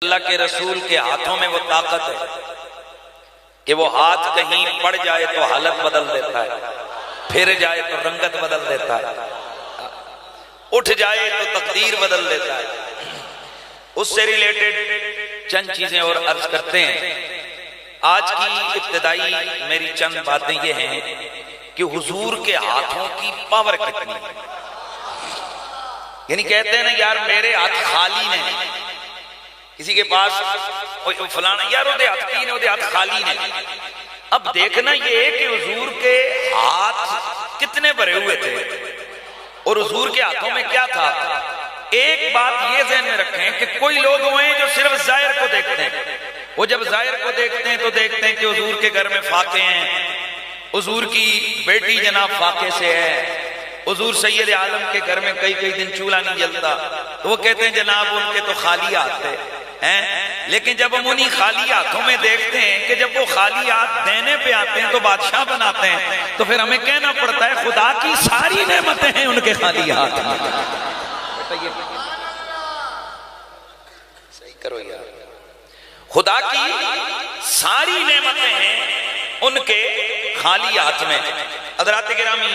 اللہ کے رسول کے ہاتھوں میں وہ طاقت ہے کہ وہ ہاتھ کہیں پڑ جائے تو حالت بدل دیتا ہے، پھر جائے تو رنگت بدل دیتا ہے، اٹھ جائے تو تقدیر بدل دیتا ہے۔ اس سے ریلیٹڈ چند چیزیں اور عرض کرتے ہیں۔ آج کی ابتدائی میری چند باتیں یہ ہیں کہ حضور کے ہاتھوں کی پاور کتنی ہے۔ یعنی کہتے ہیں نا یار میرے ہاتھ خالی نہیں، کسی کے پاس فلانا یار وہ ہاتھ کی نے وہ ہاتھ خالی نہیں۔ اب دیکھنا یہ ہے کہ حضور کے ہاتھ کتنے بھرے ہوئے تھے اور حضور کے ہاتھوں میں کیا تھا۔ ایک بات یہ ذہن میں رکھیں کہ کوئی لوگ ہوئے ہیں جو صرف ظاہر کو دیکھتے ہیں، وہ جب ظاہر کو دیکھتے ہیں تو دیکھتے ہیں کہ حضور کے گھر میں فاقے ہیں، حضور کی بیٹی جناب فاقے سے ہے، حضور سید عالم کے گھر میں کئی دن چولہا نہیں جلتا، تو وہ کہتے ہیں جناب ان کے تو خالی ہاتھ تھے۔ لیکن جب ہم انہی خالی ہاتھوں میں دیکھتے ہیں کہ جب وہ خالی ہاتھ دینے پہ آتے ہیں تو بادشاہ بناتے ہیں، تو پھر ہمیں کہنا پڑتا ہے خدا کی ساری نعمتیں ہیں ان کے خالی ہاتھ میں۔ صحیح کرو یار، خدا کی ساری نعمتیں ہیں ان کے خالی ہاتھ میں۔ حضرات گرامی،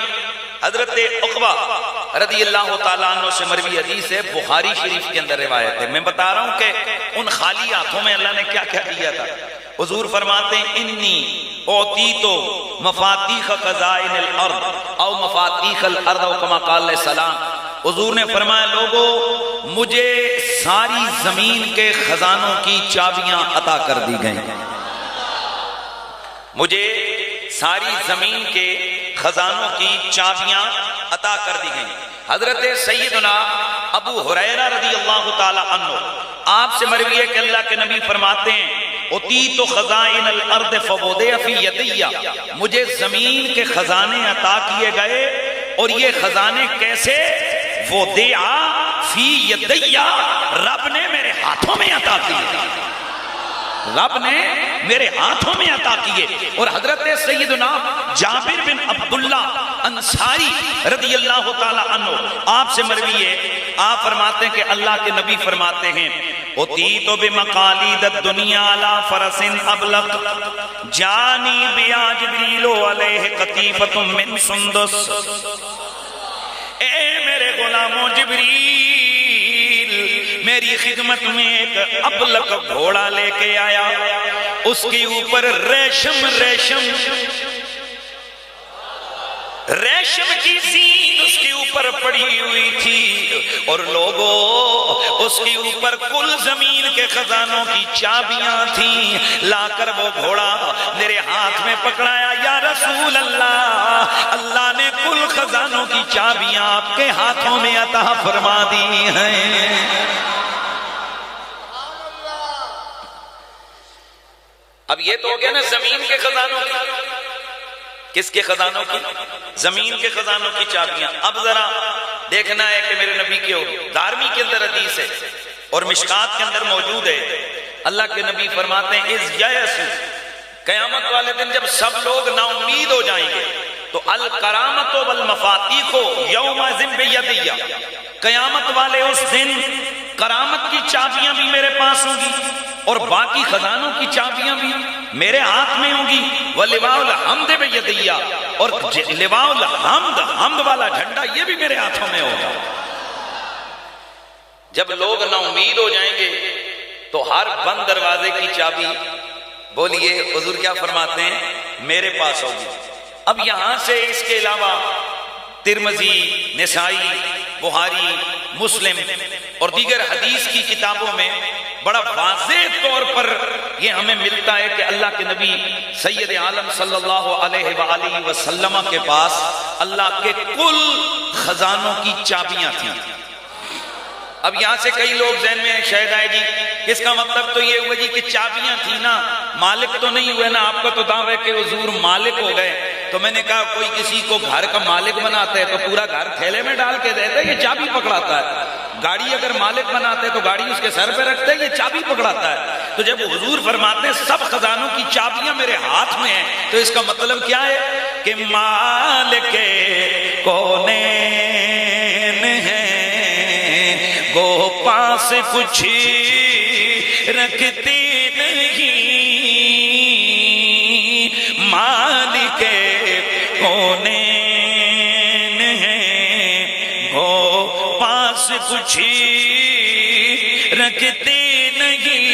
حضرت عقبہ رضی اللہ تعالیٰ عنہ سے مروی حدیث ہے، بخاری شریف کے اندر روایت ہے۔ میں بتا رہا ہوں کہ ان خالی ہاتھوں میں اللہ نے کیا کیا دیا تھا۔ حضور فرماتے ہیں انی اعطیتو مفاتیح خزائن الارض او مفاتیح الارض او کما قال علیہ السلام۔ حضور نے فرمایا لوگو مجھے ساری زمین کے خزانوں کی چابیاں عطا کر دی گئیں، مجھے ساری زمین کے خزانوں کی چابیاں عطا کر دی گئیں۔ حضرت سیدنا ابو ہریرہ رضی اللہ تعالی عنہ آپ سے مروی ہے کہ اللہ کے نبی فرماتے ہیں اُتیتُ خزائن الارض فوضع فی یدی، مجھے زمین کے خزانے عطا کیے گئے اور یہ خزانے کیسے؟ وضع فی یدی، رب نے میرے ہاتھوں میں عطا کیے، رب نے میرے ہاتھوں میں عطا کیے۔ اور حضرت سیدنا جابر بن عبداللہ انصاری رضی اللہ تعالی عنہ آپ سے مروی ہے، آپ فرماتے ہیں کہ اللہ کے نبی فرماتے ہیں اُتیتُ بمقالید الدنیا علی فرس ابلق جانی بیا جبریل علیہ قطیفۃ من سندس۔ اے میرے غلاموں، جبریل میری خدمت میں ایک ابلق گھوڑا لے کے آیا، اس کے اوپر ریشم کی زین اس کے اوپر پڑی ہوئی تھی، اور لوگوں اس کے اوپر کل زمین کے خزانوں کی چابیاں تھیں۔ لا کر وہ گھوڑا میرے ہاتھ میں پکڑایا، یا رسول اللہ، اللہ نے کل خزانوں کی چابیاں آپ کے ہاتھوں میں عطا فرما دی ہیں۔ اب یہ تو ہو گیا نا زمین کے خزانوں کی، کس کے خزانوں کی؟ زمین کے خزانوں کی چابیاں۔ اب ذرا دیکھنا ہے کہ میرے نبی کے دارمی کے اندر حدیث ہے اور مشکات کے اندر موجود ہے، اللہ کے نبی فرماتے ہیں اذ یأسوا، قیامت والے دن جب سب لوگ نا امید ہو جائیں گے تو الکرامۃ والمفاتیح یومئذ بیدی، قیامت والے اس دن کرامت کی چابیاں بھی میرے پاس ہوں گی اور باقی خزانوں کی چابیاں بھی میرے ہاتھ میں ہوں گی، وَلِوَاءُ الْحَمْدِ بِيَدِيَّ، اور لواء الحمد، حمد والا جھنڈا یہ بھی میرے ہاتھوں میں ہوگا۔ جب لوگ نا امید ہو جائیں گے تو ہر بند دروازے کی چابی، بولیے حضور کیا فرماتے ہیں، میرے پاس ہوگی۔ اب یہاں سے اس کے علاوہ ترمذی، نسائی، بخاری، مسلم اور دیگر حدیث کی کتابوں میں بڑا واضح طور پر یہ ہمیں ملتا ہے کہ اللہ کے نبی سید عالم صلی اللہ علیہ وآلہ وسلم کے پاس اللہ کے کل خزانوں کی چابیاں تھیں۔ اب یہاں سے کئی لوگ ذہن میں شاید آئے جی اس کا مطلب تو یہ ہوا جی کہ چابیاں تھی نا، مالک تو نہیں ہوئے نا، آپ کا تو دعویٰ ہے کہ حضور مالک ہو گئے۔ تو میں نے کہا کوئی کسی کو گھر کا مالک بناتا ہے تو پورا گھر تھیلے میں ڈال کے دیتا ہے، یہ چابی پکڑاتا ہے۔ گاڑی اگر مالک بناتے تو گاڑی اس کے سر پہ رکھتے، یہ چابی پکڑاتا ہے۔ تو جب حضور فرماتے ہیں سب خزانوں کی چابیاں میرے ہاتھ میں ہیں، تو اس کا مطلب کیا ہے کہ مالک کونین ہے، گو پاس کچھ رکھتے نہیں، مالک کونین ہے وہ پاس کچھ رکھتے نہیں،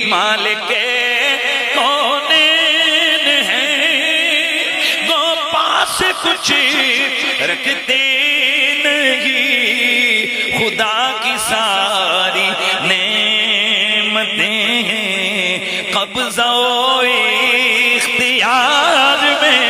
مالک کونین ہے وہ پاس کچھ رکھتے نہیں، خدا کی ساری نعمتیں ہیں قبضہ و اختیار میں۔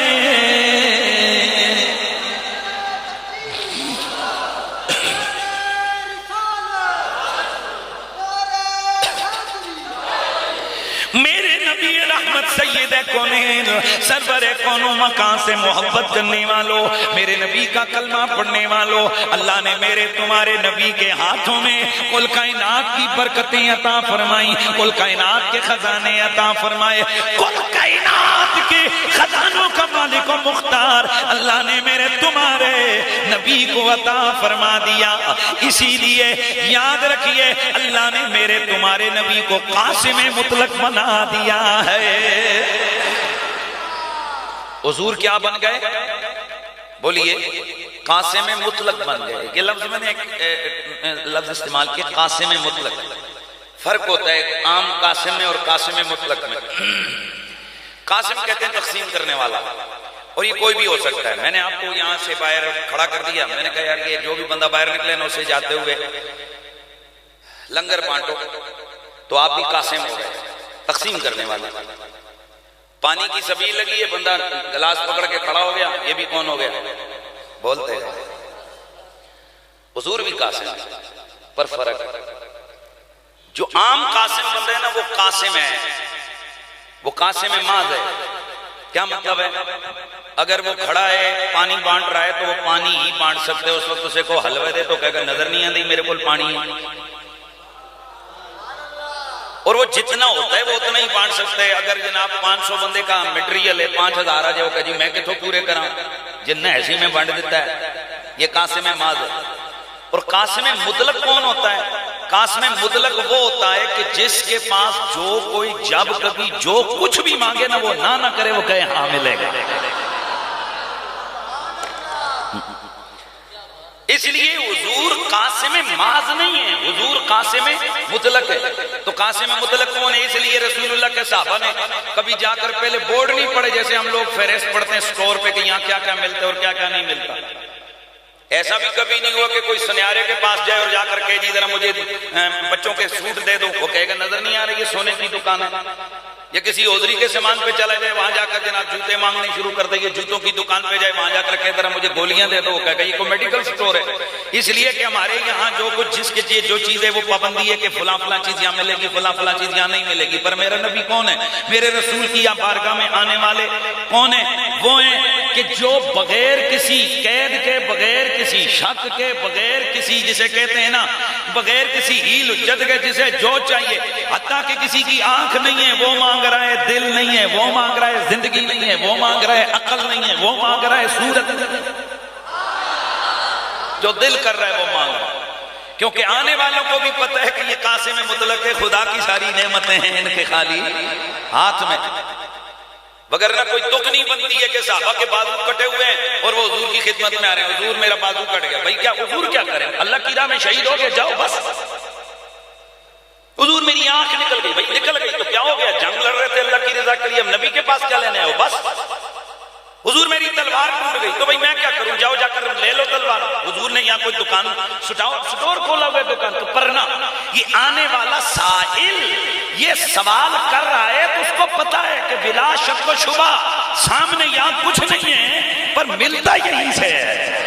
میرے نبی رحمت سید کونین سرور کون و مکان سے محبت کرنے والوں، میرے نبی کا کلمہ پڑھنے والوں، اللہ نے میرے تمہارے نبی کے ہاتھوں میں کل کائنات کی برکتیں عطا فرمائیں، کل کائنات کے خزانے عطا فرمائے، کل کائنات کے خزانوں کا مالک و مختار اللہ نے میرے تمہارے نبی کو عطا فرما دیا۔ اسی لیے یاد رکھیے اللہ نے میرے تمہارے نبی کو قاسم مطلق بنا دیا ہے۔ حضور کیا بن گئے؟ بولیے، قاسم مطلق بن گئے۔ یہ لفظ میں نے ایک لفظ استعمال کیا، قاسم مطلق۔ فرق ہوتا ہے عام قاسم میں اور قاسم مطلق میں۔ قاسم کہتے ہیں تقسیم کرنے والا، اور یہ کوئی بھی ہو سکتا ہے۔ میں نے آپ کو یہاں سے باہر کھڑا کر دیا، میں نے کہا یار یہ جو بھی بندہ باہر نکلے نا اسے جاتے ہوئے لنگر بانٹو، تو آپ بھی قاسم ہو گئے، تقسیم کرنے والے۔ پانی کی سبیل لگی ہے، بندہ گلاس پکڑ کے کھڑا ہو گیا، یہ بھی کون ہو گیا؟ بولتے ہیں حضور بھی قاسم ہے، پر فرق ہے۔ جو عام قاسم بندہ ہے نا وہ قاسم ہے، وہ قاسم ماذ ہے۔ کیا مطلب ہے؟ اگر وہ کھڑا ہے پانی بانٹ رہا ہے تو وہ پانی ہی بانٹ سکتے، اس وقت اسے کو حلوے دے تو کہے گا نظر نہیں آتی میرے کو پانی ہے، اور وہ جتنا ہوتا ہے وہ اتنا ہی بانٹ سکتے ہیں۔ اگر جناب 500 بندے کا میٹریل ہے، 5000 آ جائے وہ کہ جی میں کتوں پورے کراں، جنہیں ایسی میں بانٹ دیتا ہے، یہ قاسم ماذ ہے۔ اور قاسم مطلق کون ہوتا ہے؟ قاسم مطلق وہ ہوتا ہے کہ جس کے پاس جو کوئی جب کبھی جو کچھ بھی مانگے نا وہ نہ کرے، وہ کہے ہاں ملے گا۔ اس لیے حضور قاسم ماذ نہیں ہے، حضور قاسم مطلق ہے۔ تو قاسم مطلق کون ہے؟ اس لیے رسول اللہ کے صحابہ نے کبھی جا کر پہلے بورڈ نہیں پڑھے، جیسے ہم لوگ فہرست پڑھتے ہیں سٹور پہ کہ یہاں کیا کیا ملتا ہے اور کیا کیا نہیں ملتا۔ ایسا بھی کبھی نہیں ہوا کہ کوئی سنیارے کے پاس جائے اور جا کر کہے جی ذرا مجھے بچوں کے سوٹ دے دو، وہ کہے گا نظر نہیں آ رہی یہ سونے کی دکان ہے۔ یا کسی عذری کے سامان پہ چلا جائے، وہاں جا کر جناب جوتے مانگنے شروع کر دے، یہ جوتوں کی دکان پہ جائے، وہاں جا کر کہے ذرا مجھے گولیاں دے دو، وہ کہے گا یہ کوئی میڈیکل سٹور ہے۔ اس لیے کہ ہمارے یہاں جو کچھ جس کے لیے جو چیز ہے وہ پابندی ہے کہ فلاں فلاں چیز یہاں ملے گی، فلاں فلاں چیز یہاں نہیں ملے گی۔ پر میرا نبی کون ہے؟ میرے رسول کی یا بارگاہ میں آنے والے کون ہیں؟ وہ ہیں کہ جو بغیر کسی قید کے، بغیر کسی شک کے، بغیر کسی جسے کہتے ہیں نا بغیر کسی ہیل حجت کے، جسے جو چاہیے، حتیٰ کہ کسی کی آنکھ نہیں ہے وہ مانگ رہا ہے، دل نہیں ہے وہ مانگ رہا ہے، زندگی نہیں ہے وہ مانگ رہا ہے، عقل نہیں ہے وہ مانگ رہا ہے، صورت نہیں ہے، جو دل کر رہا ہے وہ مانگ رہا ہے۔ کیونکہ آنے والوں کو بھی پتہ ہے کہ یہ قاسم مطلق ہے، خدا کی ساری نعمتیں ہیں ان کے خالی ہاتھ میں۔ وگرنہ کوئی دکھ نہیں بنتی ہے کہ صحابہ کے بازو کٹے ہوئے ہیں اور وہ حضور کی خدمت میں آ رہے ہیں، حضور میرا بازو کٹ گیا، بھائی کیا حضور کیا کریں؟ اللہ کی راہ میں شہید ہو گئے، جاؤ بس۔ حضور میری آنکھ نکل گئی، بھائی نکل گئی تو کیا ہو گیا؟ جنگ لڑ رہے تھے اللہ کی رضا کے لیے، ہم نبی کے پاس کیا لینے آئے ہو؟ بس۔ حضور میری تلوار ٹوٹ گئی تو بھائی میں کیا کروں؟ جاؤ جا کر لے لو تلوار۔ حضور نے یہاں کوئی دکان سٹور کھولا ہوا دکان، تو پرنا یہ آنے والا سائل یہ سوال کر رہا ہے تو اس کو پتا ہے کہ بلا شک و شبہ سامنے یہاں کچھ نہیں ہے پر ملتا یہیں سے ہے۔